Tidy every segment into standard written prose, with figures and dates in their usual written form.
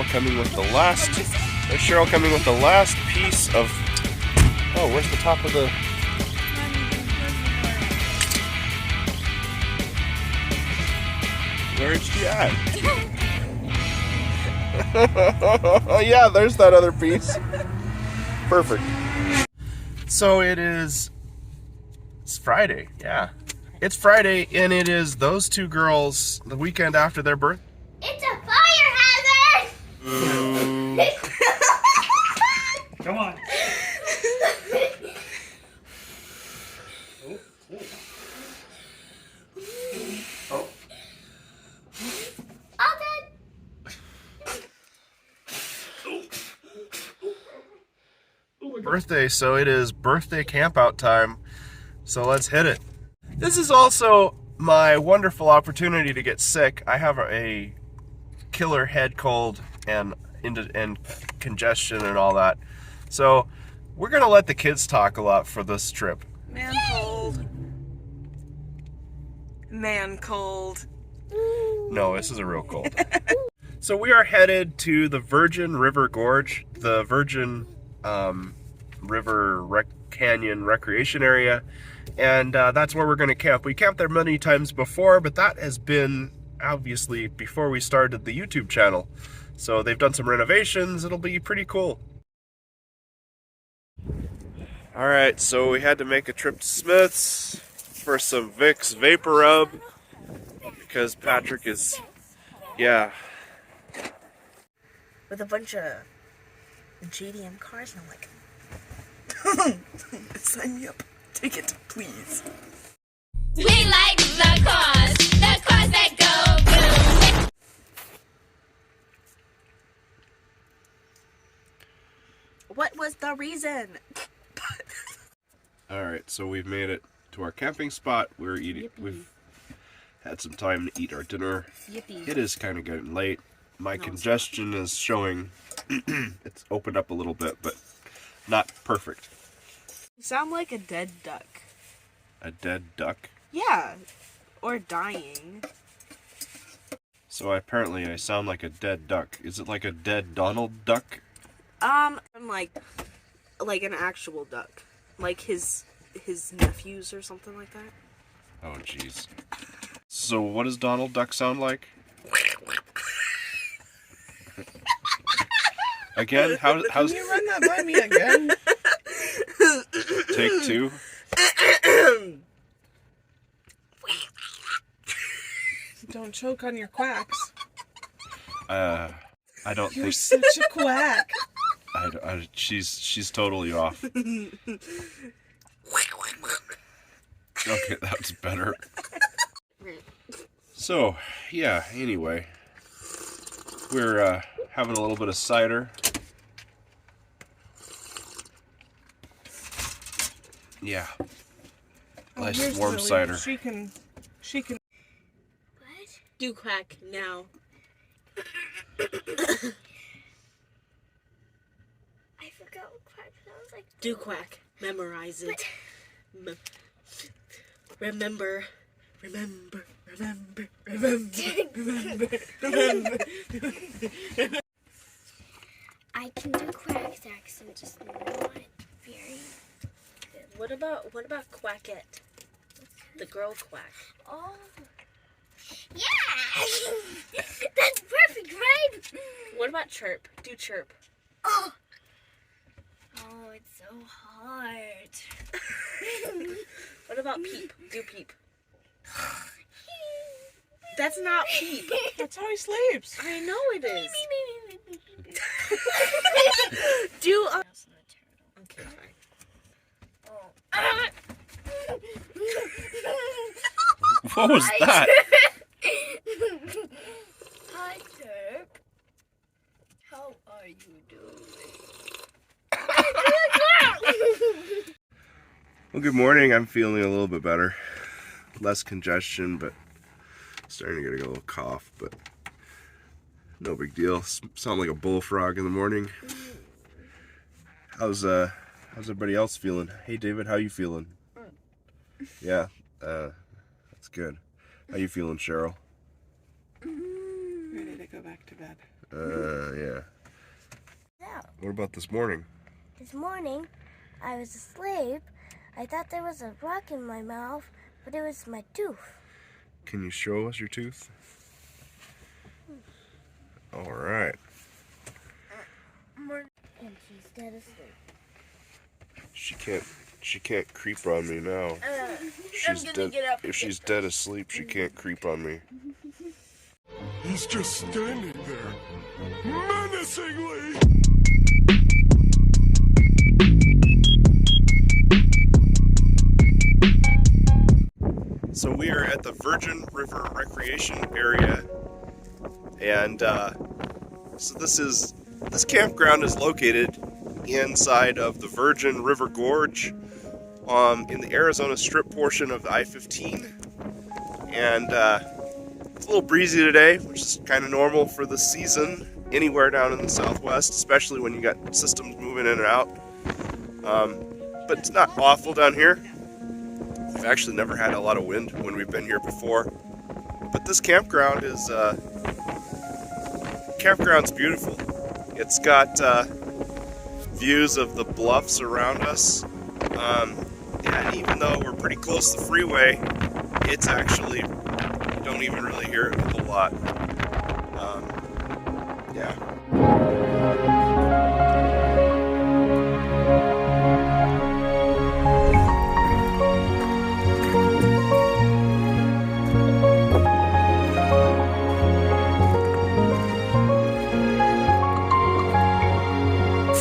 Cheryl coming with the last. There's Cheryl coming with the last piece of. Oh, where's the top of the? Where's she at? Yeah, there's that other piece. Perfect. So it's Friday, yeah. It's Friday, and it is those two girls the weekend after their birth. It's a fire hazard! Come on. All dead. Birthday, so it is birthday camp out time. So let's hit it. This is also my wonderful opportunity to get sick. I have a killer head cold and congestion and all that. So we're gonna let the kids talk a lot for this trip. Man cold. Man cold. No, this is a real cold. So we are headed to the Virgin River Gorge, the Virgin River Canyon Recreation Area, and that's where we're going to camp. We camped there many times before, but that has been obviously before we started the YouTube channel. So they've done some renovations. It'll be pretty cool. All right, so we had to make a trip to Smith's for some Vicks Vapor Rub because Patrick is, yeah. With a bunch of JDM cars, and I'm like, sign me up. Take it, please. We like the cars that go boom. What was the reason? All right, so we've made it to our camping spot. We're eating. Yippee. We've had some time to eat our dinner. Yippee. It is kind of getting late. My congestion is showing. It's opened up a little bit, but not perfect. You sound like a dead duck. A dead duck. Yeah, or dying. So apparently I sound like a dead duck. Is it like a dead Donald Duck? I'm like an actual duck, like his nephews or something like that. Oh jeez. So what does Donald Duck sound like? Again? How's Can you run that by me again? take two? Don't choke on your quacks. I don't You're think such a quack. she's totally off. Okay, that's better. So, yeah, anyway. We're having a little bit of cider. Yeah. Nice Here's warm Lily. cider. She can. What? Do quack now. I forgot what quack sounds like. Do quack. Memorize it. Remember. Remember. Remember. Remember. Remember. Remember. I can do quack's accent, just not very good. What about Quackette? The girl quack. Oh. Yeah! That's perfect, right? What about chirp? Do chirp. Oh, it's so hard. What about peep? Do peep. That's not peep. That's how he sleeps. I know it is. Do okay, fine. What was that? Hi, Turk. How are you doing? Well, good morning. I'm feeling a little bit better. Less congestion, but starting to get a little cough, but no big deal. Sound like a bullfrog in the morning. How's everybody else feeling? Hey David, how you feeling? Yeah, that's good. How you feeling, Cheryl? Ready to go back to bed. Yeah. So, What about this morning? this morning, I was asleep. I thought there was a rock in my mouth, but it was my tooth. Can you show us your tooth? All right. And she's dead asleep. She can't creep on me now. She's dead. If she's dead asleep, she can't creep on me. He's just standing there, menacingly. So we are at the Virgin River Recreation Area, and so this campground is located inside of the Virgin River Gorge, in the Arizona Strip portion of the I-15, and it's a little breezy today, which is kind of normal for the season anywhere down in the Southwest, especially when you got systems moving in and out. But it's not awful down here. We've actually never had a lot of wind when we've been here before. But this campground is campground's beautiful. It's got views of the bluffs around us. And even though we're pretty close to the freeway, it's actually, you don't even really hear it a whole lot. Yeah.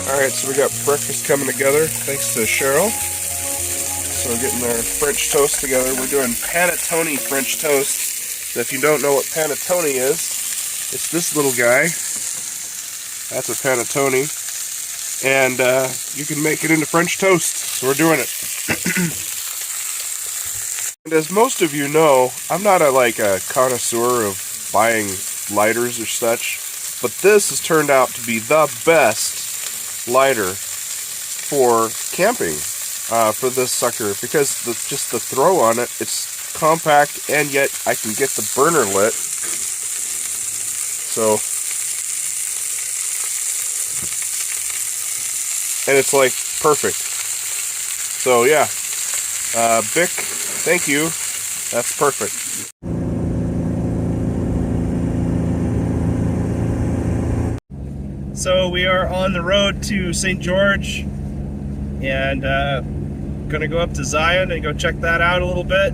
Alright, so we got breakfast coming together, thanks to Cheryl. So we're getting our French toast together. We're doing panettone French toast. So if you don't know what panettone is, it's this little guy. That's a panettone. And you can make it into French toast. So we're doing it. And as most of you know, I'm not a connoisseur of buying lighters or such, but this has turned out to be the best lighter for camping for this sucker, because just the throw on it, it's compact and yet I can get the burner lit. So, and it's like perfect. So yeah, Bic, thank you. That's perfect. So we are on the road to St. George, and gonna go up to Zion and go check that out a little bit.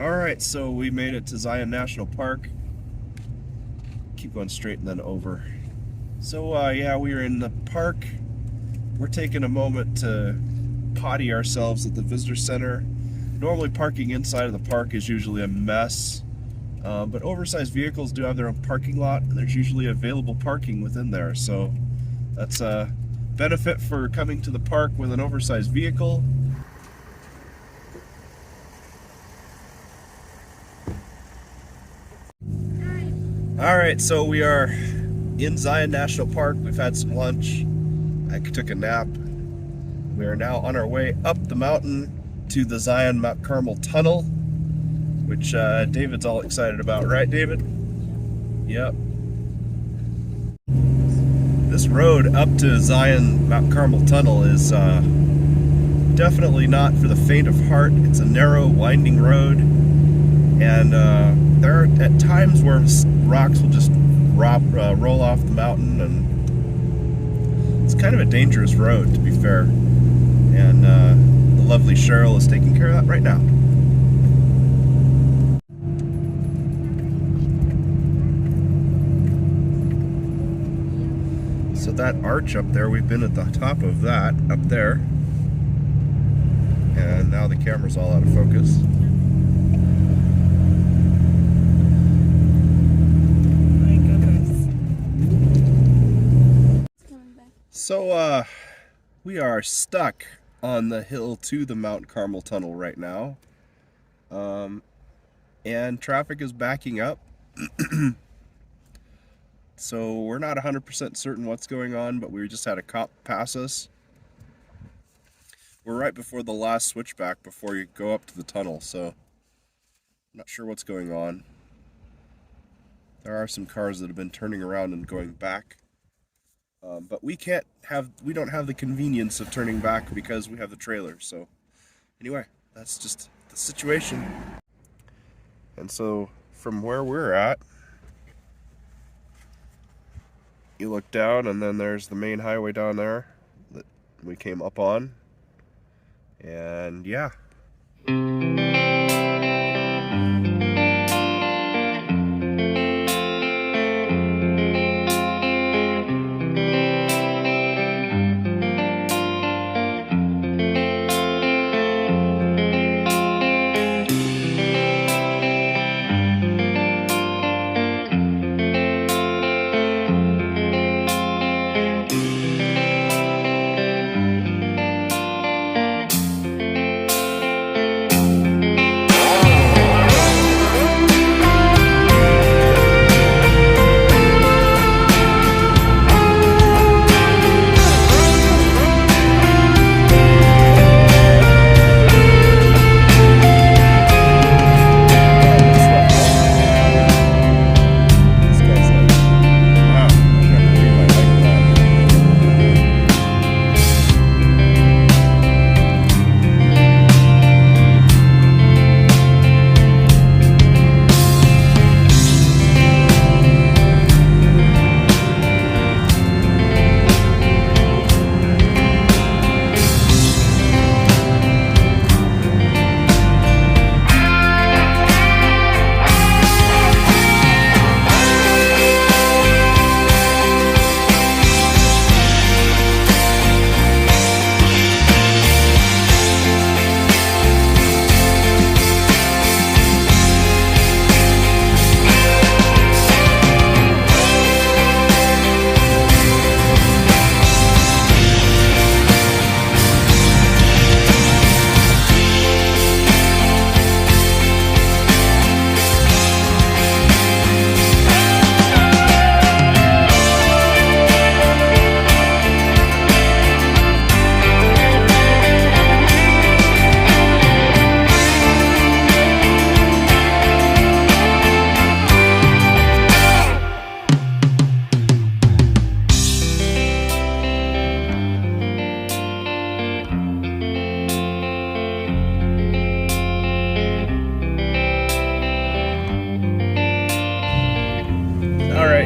Alright, so we made it to Zion National Park. Keep going straight and then over. So yeah, we are in the park. We're taking a moment to potty ourselves at the visitor center. Normally parking inside of the park is usually a mess, but oversized vehicles do have their own parking lot, and there's usually available parking within there. So that's a benefit for coming to the park with an oversized vehicle. Alright, so we are in Zion National Park. We've had some lunch. I took a nap. We are now on our way up the mountain to the Zion Mt Carmel Tunnel, which David's all excited about, right, David? Yep. This this road up to Zion Mt Carmel Tunnel is definitely not for the faint of heart. It's a narrow, winding road, and there are at times where rocks will just roll off the mountain, and it's kind of a dangerous road, to be fair. And the lovely Cheryl is taking care of that right now. So that arch up there, we've been at the top of that up there, and now the camera's all out of focus. My goodness. So we are stuck on the hill to the Mount Carmel Tunnel right now, and traffic is backing up. So we're not 100% certain what's going on, but we just had a cop pass us. We're right before the last switchback before you go up to the tunnel, so I'm not sure what's going on. There are some cars that have been turning around and going back, but we don't have the convenience of turning back because we have the trailer. So anyway, that's just the situation. And so from where we're at, you look down, and then there's the main highway down there that we came up on, and yeah.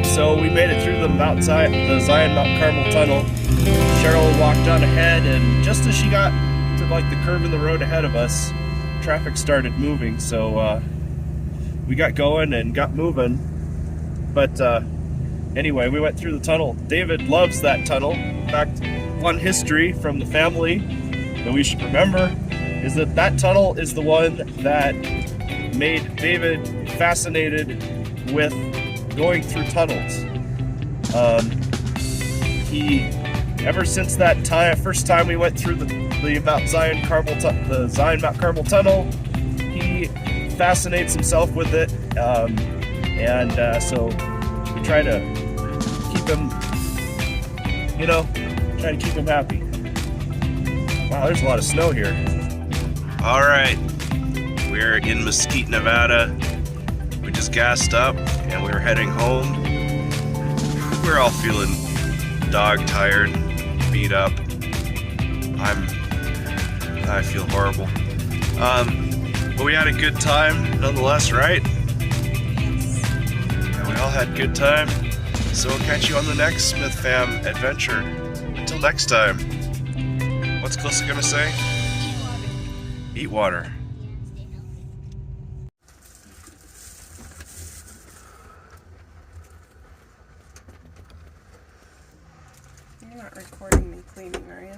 So we made it through the Zion Mt Carmel Tunnel. Cheryl walked on ahead, and just as she got to like the curve in the road ahead of us, traffic started moving. So we got going and got moving. But anyway, we went through the tunnel. David loves that tunnel. In fact, one history from the family that we should remember is that that tunnel is the one that made David fascinated with going through tunnels. Ever since that first time we went through the Zion Mt Carmel Tunnel, he fascinates himself with it, so we try to keep him, try to keep him happy. Wow, there's a lot of snow here. All right, we're in Mesquite, Nevada. We just gassed up and we're heading home. We're all feeling dog tired, beat up. I feel horrible. But we had a good time nonetheless, right? Yeah, we all had a good time. So we'll catch you on the next Smith Fam adventure. Until next time. What's Calissa gonna say? Eat water. You're not recording me cleaning, are you?